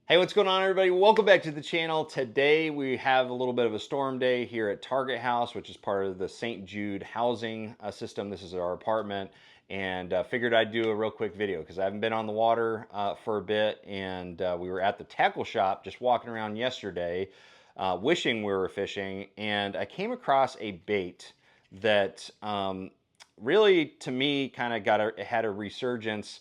Hey, what's going on, everybody? Welcome back to the channel. Today we have a little bit of a storm day here at Target House, which is part of the St. Jude housing system. This is our apartment, and figured I'd do a real quick video because I haven't been on the water for a bit, and we were at the tackle shop just walking around yesterday, wishing we were fishing, and I came across a bait that really, to me, kind of had a resurgence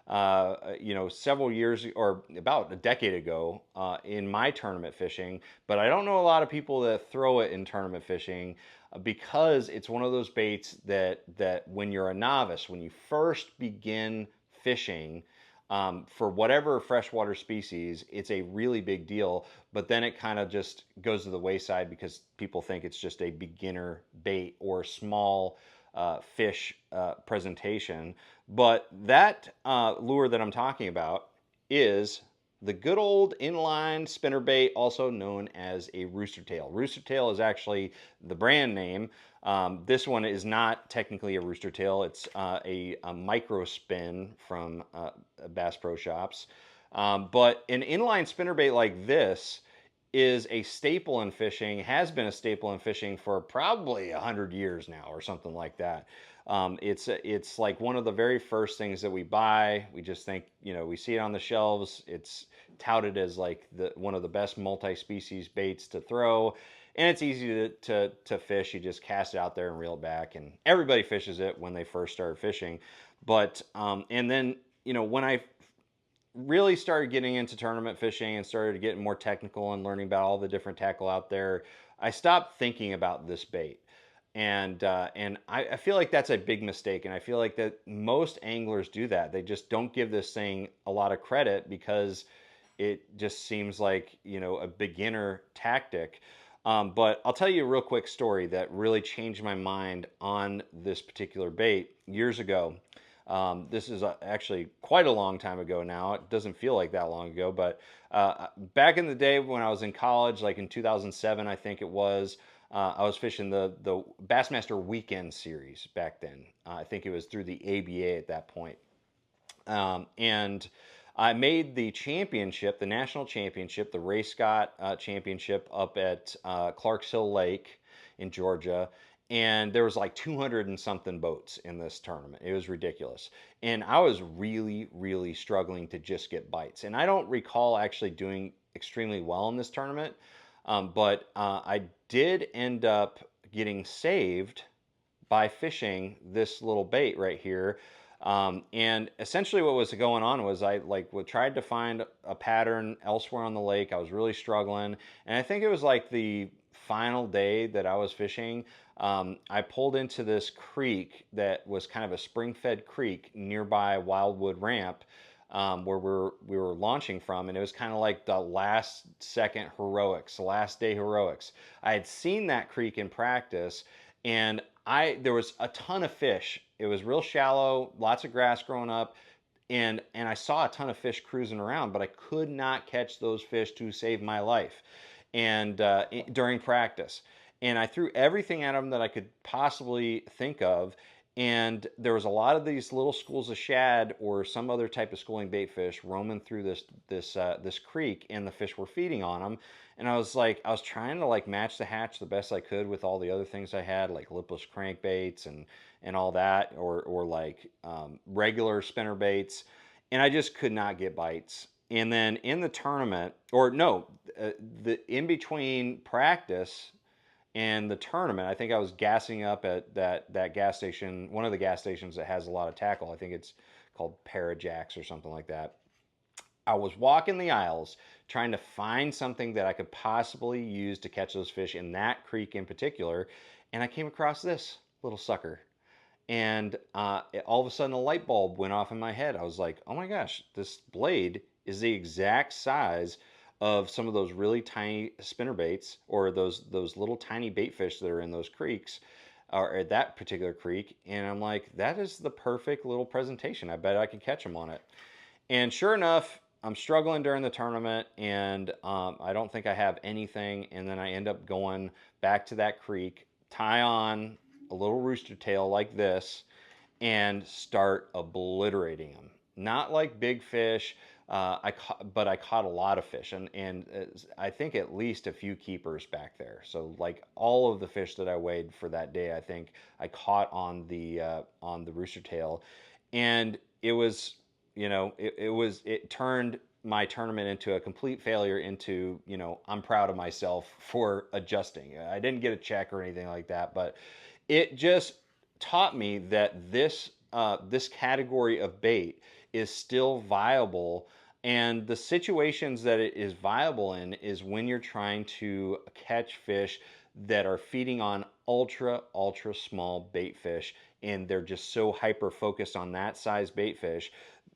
several years or about a decade ago in my tournament fishing, but I don't know a lot of people that throw it in tournament fishing because it's one of those baits that when you're a novice, when you first begin fishing, for whatever freshwater species, it's a really big deal, but then it kind of just goes to the wayside because people think it's just a beginner bait or small fish presentation. But that lure that I'm talking about is the good old inline spinnerbait, also known as a rooster tail. Rooster tail is actually the brand name. This one is not technically a rooster tail. It's a micro spin from Bass Pro Shops. But an inline spinnerbait like this is a staple in fishing, has been a staple in fishing for probably 100 years now or something like that. It's like one of the very first things that we buy. We just think, we see it on the shelves. It's touted as like one of the best multi-species baits to throw, and it's easy to fish. You just cast it out there and reel it back, and everybody fishes it when they first start fishing. But and then when I really started getting into tournament fishing and started getting more technical and learning about all the different tackle out there, I stopped thinking about this bait. And I feel like that's a big mistake. And I feel like that most anglers do that. They just don't give this thing a lot of credit because it just seems like, a beginner tactic. But I'll tell you a real quick story that really changed my mind on this particular bait years ago. This is actually quite a long time ago now. It doesn't feel like that long ago, but back in the day when I was in college, like in 2007, I think it was, I was fishing the Bassmaster Weekend series back then. I think it was through the ABA at that point. And I made the championship, the national championship, the Ray Scott championship up at Clarks Hill Lake in Georgia. And there was like 200 and something boats in this tournament. It was ridiculous. And I was really, really struggling to just get bites. And I don't recall actually doing extremely well in this tournament. But I did end up getting saved by fishing this little bait right here. And essentially what was going on was I tried to find a pattern elsewhere on the lake. I was really struggling. And I think it was like the final day that I was fishing. I pulled into this creek that was kind of a spring-fed creek nearby Wildwood Ramp, where we were launching from, and it was kind of like the last second heroics, the last day heroics. I had seen that creek in practice, and there was a ton of fish. It was real shallow, lots of grass growing up, and I saw a ton of fish cruising around, but I could not catch those fish to save my life, and during practice. And I threw everything at them that I could possibly think of, and there was a lot of these little schools of shad or some other type of schooling bait fish roaming through this creek, and the fish were feeding on them. And I was trying to like match the hatch the best I could with all the other things I had, like lipless crankbaits and all that, or like regular spinner baits, and I just could not get bites. And then in the tournament, or no, the in between practice and the tournament, I think I was gassing up at that gas station, one of the gas stations that has a lot of tackle. I think it's called Parajax or something like that. I was walking the aisles trying to find something that I could possibly use to catch those fish in that creek in particular, and I came across this little sucker. And all of a sudden, a light bulb went off in my head. I was like, oh my gosh, this blade is the exact size of some of those really tiny spinner baits, or those little tiny bait fish that are in those creeks, or at that particular creek. And I'm like, that is the perfect little presentation. I bet I could catch them on it. And sure enough, I'm struggling during the tournament, and I don't think I have anything. And then I end up going back to that creek, tie on a little rooster tail like this, and start obliterating them. Not like big fish, but I caught a lot of fish, and I think at least a few keepers back there. So like all of the fish that I weighed for that day, I think I caught on the rooster tail, and it was, it turned my tournament into a complete failure into, I'm proud of myself for adjusting. I didn't get a check or anything like that, but it just taught me that this category of bait is still viable. And the situations that it is viable in is when you're trying to catch fish that are feeding on ultra small bait fish, and they're just so hyper focused on that size bait fish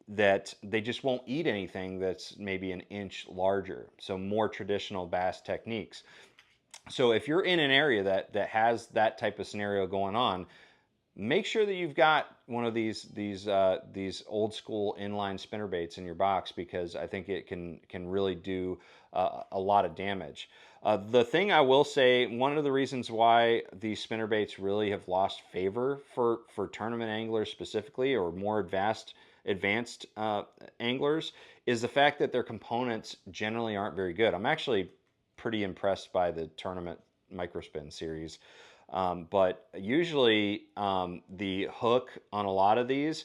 that they just won't eat anything that's maybe an inch larger. So more traditional bass techniques. So if you're in an area that has that type of scenario going on, make sure that you've got one of these old school inline spinner baits in your box, because I think it can really do a lot of damage. The thing I will say, one of the reasons why these spinner baits really have lost favor for tournament anglers specifically, or more advanced anglers, is the fact that their components generally aren't very good. I'm actually pretty impressed by the tournament microspin series. But usually the hook on a lot of these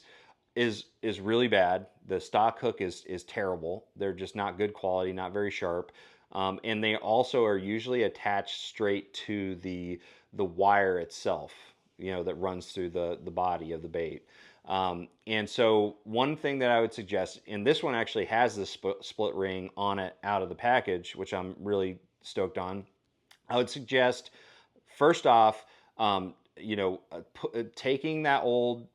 is really bad. The stock hook is terrible. They're just not good quality, not very sharp. And they also are usually attached straight to the wire itself, that runs through the body of the bait. And so one thing that I would suggest, and this one actually has the split ring on it out of the package, which I'm really stoked on. I would suggest, first off, taking that old,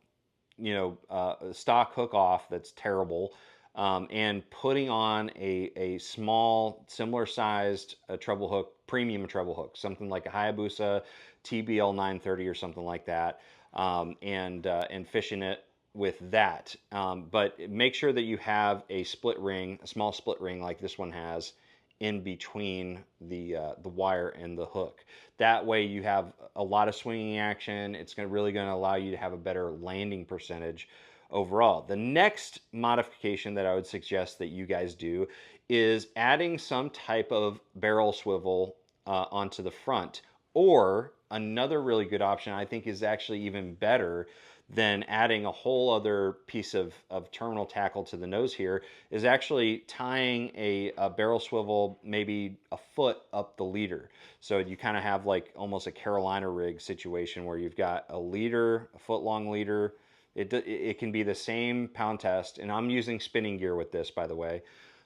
stock hook off that's terrible, and putting on a small, similar sized treble hook, premium treble hook, something like a Hayabusa TBL 930 or something like that, and fishing it with that. But make sure that you have a split ring, a small split ring like this one has, in between the wire and the hook. That way you have a lot of swinging action. It's really going to allow you to have a better landing percentage overall. The next modification that I would suggest that you guys do is adding some type of barrel swivel onto the front. Or another really good option, I think, is actually even better than adding a whole other piece of terminal tackle to the nose here, is actually tying a barrel swivel maybe a foot up the leader. So you kind of have like almost a Carolina rig situation where you've got a leader, a foot long leader. It can be the same pound test, and I'm using spinning gear with this, by the way,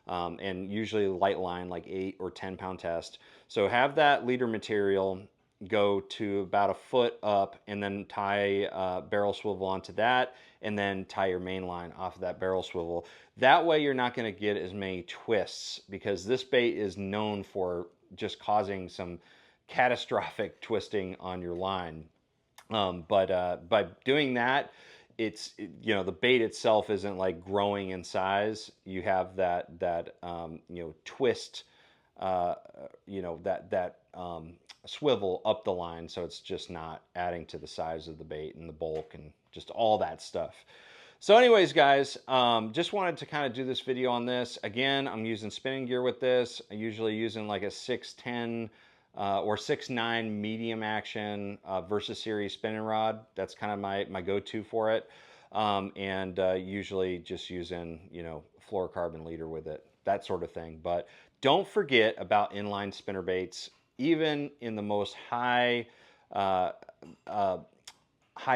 and usually light line, like 8 or 10 pound test. So have that leader material go to about a foot up, and then tie barrel swivel onto that, and then tie your main line off of that barrel swivel. That way you're not going to get as many twists, because this bait is known for just causing some catastrophic twisting on your line. But by doing that, the bait itself isn't like growing in size. You have that twist, that swivel up the line, so it's just not adding to the size of the bait and the bulk and just all that stuff. So anyways, guys, just wanted to kind of do this video on this. Again, I'm using spinning gear with this. I'm usually using like a 610 or 6.9 medium action Versa Series spinning rod. That's kind of my go-to for it. And usually just using, fluorocarbon leader with it, that sort of thing. But don't forget about inline spinner baits. Even in the most high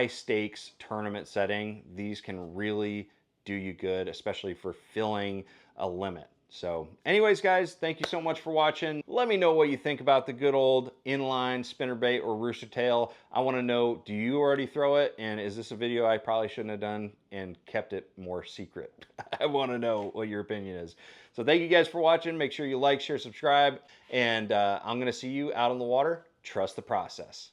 stakes tournament setting, these can really do you good, especially for filling a limit. So anyways, guys, thank you so much for watching. Let me know what you think about the good old inline spinner bait or rooster tail. I want to know, do you already throw it? And is this a video I probably shouldn't have done and kept it more secret? I want to know what your opinion is. So thank you guys for watching. Make sure you like, share, subscribe, and I'm going to see you out on the water. Trust the process.